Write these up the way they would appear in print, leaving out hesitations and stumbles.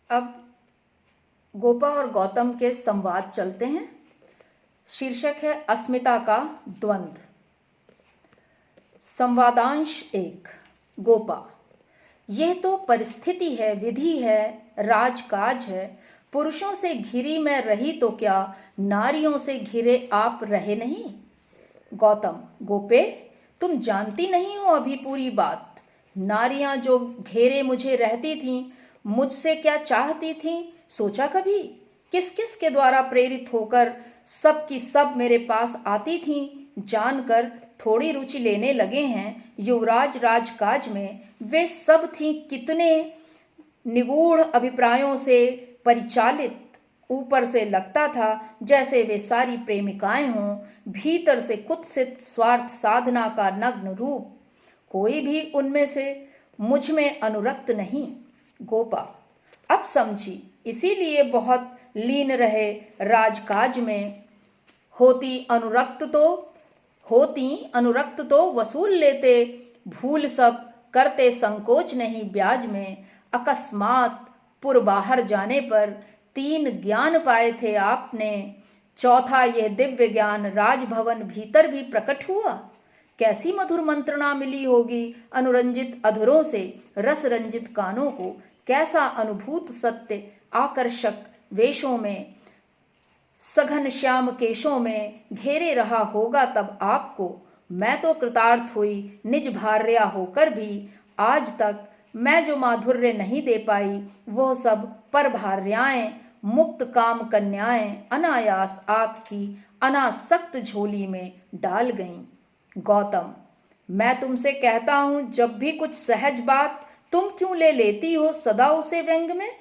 अब गोपा और गौतम के संवाद चलते हैं। शीर्षक है अस्मिता का द्वंद्व। संवादांश 1। गोपा: यह तो परिस्थिति है, विधि है, राजकाज है। पुरुषों से घिरी मैं रही तो क्या नारियों से घिरे आप रहे नहीं? गौतम: गोपे, तुम जानती नहीं हो अभी पूरी बात। नारियां जो घेरे मुझे रहती थीं, मुझसे क्या चाहती थीं, सोचा कभी? किस किस के द्वारा प्रेरित होकर सब की सब मेरे पास आती थीं, जानकर थोड़ी रुचि लेने लगे हैं युवराज राजकाज में। वे सब थीं कितने निगूढ़ अभिप्रायों से परिचालित। ऊपर से लगता था जैसे वे सारी प्रेमिकाएं हों, भीतर से कुत्सित स्वार्थ साधना का नग्न रूप। कोई भी उनमें से मुझ में अनुरक्त नहीं। गोपा: अब समझी, इसीलिए बहुत लीन रहे राजकाज में। होती अनुरक्त तो वसूल लेते, भूल सब करते संकोच नहीं ब्याज में। अकस्मात पुर बाहर जाने पर 3 ज्ञान पाए थे आपने, चौथा यह दिव्य ज्ञान राजभवन भीतर भी प्रकट हुआ। कैसी मधुर मंत्रणा मिली होगी अनुरंजित अधरों से रस रंजित कानों को। कैसा अनुभूत सत्य आकर्षक वेशों में, सघन श्याम केशों में घेरे रहा होगा तब आपको। मैं तो कृतार्थ हुई निज भार्या होकर भी। आज तक मैं जो माधुर्य नहीं दे पाई, वो सब पर भार्याएं, मुक्त काम कन्याएं अनायास आपकी अनासक्त झोली में डाल गईं। गौतम: मैं तुमसे कहता हूं, जब भी कुछ सहज बात तुम क्यों ले लेती हो सदा उसे व्यंग में?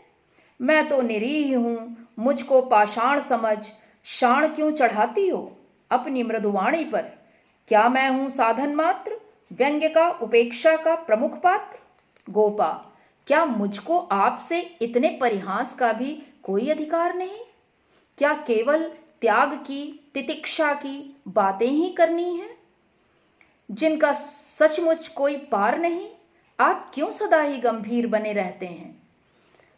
मैं तो निरीह हूं, मुझको पाषाण समझ शाण क्यों चढ़ाती हो अपनी मृदुवाणी पर? क्या मैं हूं साधन मात्र, व्यंग्य का उपेक्षा का प्रमुख पात्र? गोपा: क्या मुझको आपसे इतने परिहास का भी कोई अधिकार नहीं? क्या केवल त्याग की तितिक्षा की बातें ही करनी है, जिनका सचमुच कोई पार नहीं? आप क्यों सदा ही गंभीर बने रहते हैं?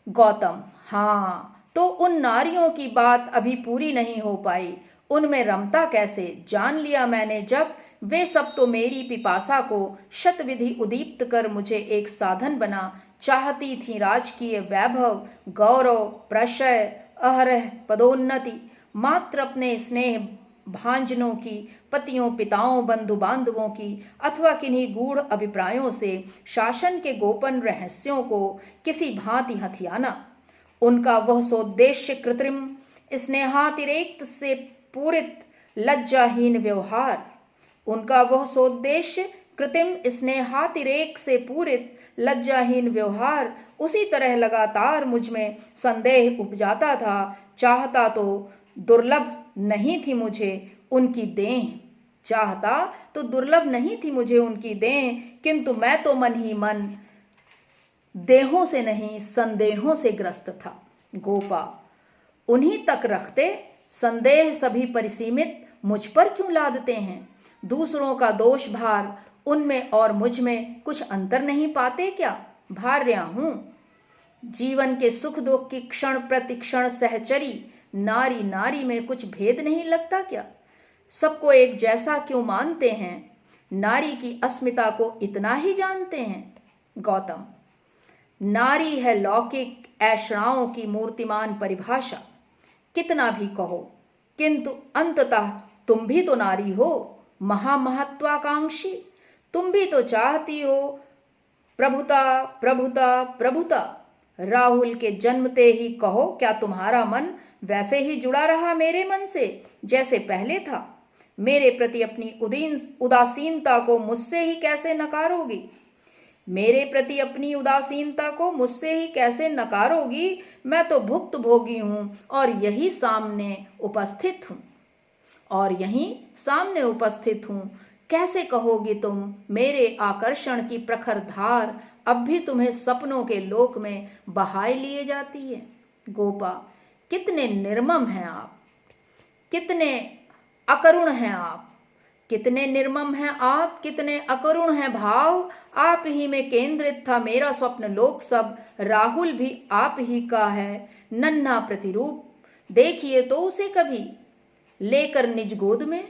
गौतम: हाँ, तो उन नारियों की बात अभी पूरी नहीं हो पाई। उनमें रमता कैसे जान लिया मैंने जब। वे सब तो मेरी पिपासा को शतविधि उदीप्त कर मुझे एक साधन बना चाहती थी राजकीय वैभव, गौरव, प्रशय, अहरह पदोन्नति। मात्र अपने स्नेह भांजनों की, पतियों पिताओं बंधु बांधवों की, अथवा किन्हीं गूढ़ अभिप्रायों से शासन के गोपन रहस्यों को किसी भांति हथियाना। उनका वह सोद्देश्य कृत्रिम स्नेहातिरेक से पूरित लज्जाहीन व्यवहार। उनका वह सोद्देश्य कृत्रिम स्नेहातिरेक से पूरित लज्जाहीन व्यवहार उसी तरह लगातार मुझ में संदेह उपजाता था। चाहता तो दुर्लभ नहीं थी मुझे उनकी देह, चाहता तो दुर्लभ नहीं थी मुझे उनकी देह, किंतु मैं तो मन ही मन देहों से नहीं संदेहों से ग्रस्त था। गोपा: उन्हीं तक रखते संदेह सभी परिसीमित मुझ पर क्यों लादते हैं? दूसरों का दोष भार उनमें और मुझ में कुछ अंतर नहीं पाते क्या? भार्या हूं, जीवन के सुख दुख की क्षण प्रतिक्षण सहचरी नारी नारी में कुछ भेद नहीं लगता क्या? सबको एक जैसा क्यों मानते हैं? नारी की अस्मिता को इतना ही जानते हैं? गौतम: नारी है लौकिक ऐषणाओं की मूर्तिमान परिभाषा, कितना भी कहो, किंतु अंततः तुम भी तो नारी हो, महामहत्वाकांक्षी। तुम भी तो चाहती हो प्रभुता प्रभुता प्रभुता। राहुल के जन्मते ही कहो, क्या तुम्हारा मन वैसे ही जुड़ा रहा मेरे मन से जैसे पहले था? मेरे प्रति अपनी उदासीनता को मुझसे ही कैसे नकारोगी? मेरे प्रति अपनी उदासीनता को मुझसे ही कैसे नकारोगी? मैं तो भुक्त भोगी हूं और यही सामने उपस्थित हूं। कैसे कहोगी तुम मेरे आकर्षण की प्रखर धार अब भी तुम्हें सपनों के लोक में बहाए लिए जाती है? गोपा: कितने निर्मम हैं आप, कितने अकरुण हैं आप। कितने निर्मम हैं आप, कितने अकरुण हैं भाव, आप ही में केंद्रित था मेरा स्वप्न लोक सब, राहुल भी आप ही का है नन्हा प्रतिरूप, देखिए तो उसे कभी लेकर निज गोद में।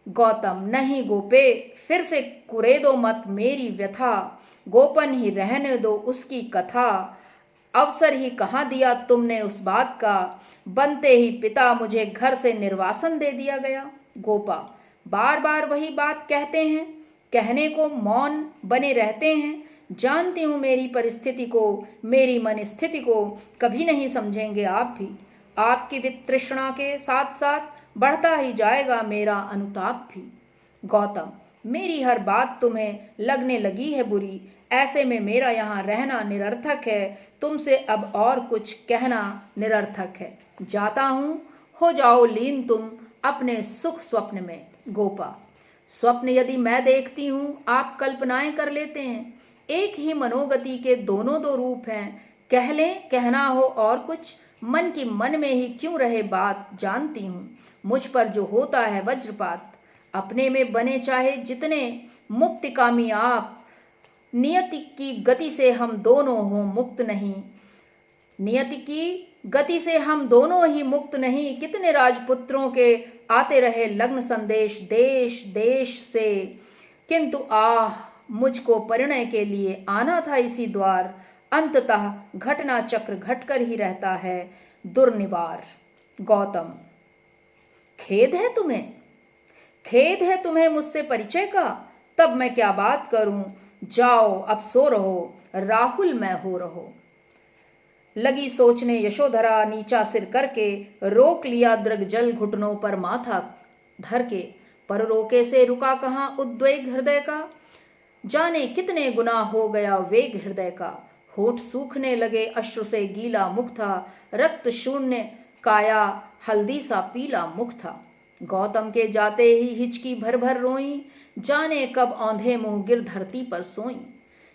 गौतम, नहीं गोपे, फिर से कुरेदो मत मेरी व्यथा, गोपन ही रहने दो उसकी कथा, अवसर ही कहाँ दिया तुमने उस बात का, बनते ही पिता मुझे घर से निर्वासन दे दिया गया। गोपा, बार बार वही बात कहते हैं, कहने को मौन बने रहते हैं, जानती हूं मेरी परिस्थिति को, मेरी मन स्थिति को कभी नहीं समझेंगे आप भी, आपकी वितृष्णा के साथ साथ बढ़ता ही जाएगा मेरा अनुताप भी। गौतम, मेरी हर बात तुम्हें लगने लगी है बुरी, ऐसे में मेरा यहाँ रहना निरर्थक है, तुमसे अब और कुछ कहना निरर्थक है, जाता हूं, हो जाओ लीन तुम अपने सुख स्वप्न में। गोपा, स्वप्न यदि मैं देखती हूं, आप कल्पनाएं कर लेते हैं, एक ही मनोगति के दोनों दो रूप हैं, कह लें कहना हो और कुछ, मन की मन में ही क्यों रहे बात, जानती हूं मुझ पर जो होता है वज्रपात, अपने में बने चाहे जितने मुक्तिकामी आप, नियति की गति से हम दोनों हो मुक्त नहीं, नियति की गति से हम दोनों ही मुक्त नहीं, कितने राजपुत्रों के आते रहे लग्न संदेश देश देश से, किंतु आह मुझको परिणय के लिए आना था इसी द्वार, अंततः घटना चक्र घटकर ही रहता है दुर्निवार। गौतम, खेद है तुम्हें, खेद है तुम्हें मुझसे परिचय का, तब मैं क्या बात करूं, जाओ अब सो रहो, राहुल मैं हो रहो। लगी सोचने यशोधरा नीचा सिर करके, रोक लिया दृग जल घुटनों पर माथा धर के, पर रोके से रुका कहां उद्वेग हृदय का, जाने कितने गुना हो गया वेग हृदय का, होठ सूखने लगे अश्रु से गीला मुख था, रक्त शून्य काया हल्दी सा पीला मुख था। गौतम के जाते ही हिचकी भर भर रोई, जाने कब औंधे मुंह गिर धरती पर सोई,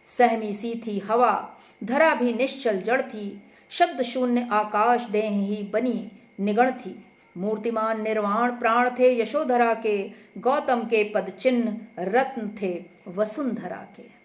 सहमी सी थी हवा, धरा भी निश्चल जड़ थी, शब्द शून्य आकाश देह ही बनी निगण थी, मूर्तिमान निर्वाण प्राण थे यशोधरा के, गौतम के पद चिन्ह रत्न थे वसुंधरा के।